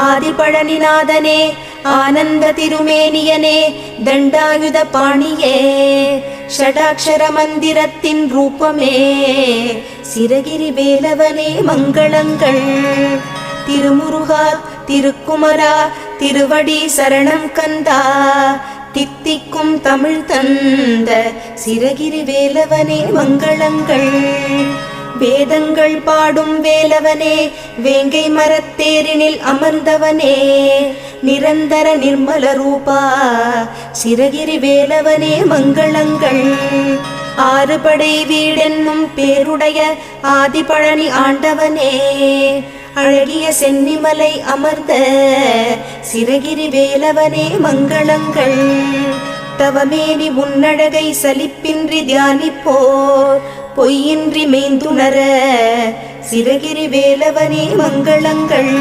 ஆதிபழனிநாதனே ஆனந்த திருமேனியனே தண்டாயுத பாணியே ஷடாக்ஷர மந்திரத்தின் ரூபமே சிரகிரி வேலவனே மங்களங்கள் திருமுருகா திருக்குமரா திருவடி சரணம் கந்தா தித்திக்கும் தமிழ் தந்த சிரகிரி வேலவனே மங்களங்கள் வேதங்கள் பாடும் வேலவனே வேங்கை மரத்தேரினில் அமர்ந்தவனே நிரந்தர நிர்மல ரூபா சிரகிரி வேலவனே மங்களங்கள் ஆறுபடை வீடென்னும் பேருடைய ஆதிபழனி ஆண்டவனே அழகிய சென்னிமலை அமர்ந்த சிரகிரி வேலவனே மங்களங்கள் தவமேனி உன்னழகை சலிப்பின்றி தியானிப்போர் பொய்யின்றி மெய்ந்துணர சிரகிரி வேலவனே மங்களங்கள்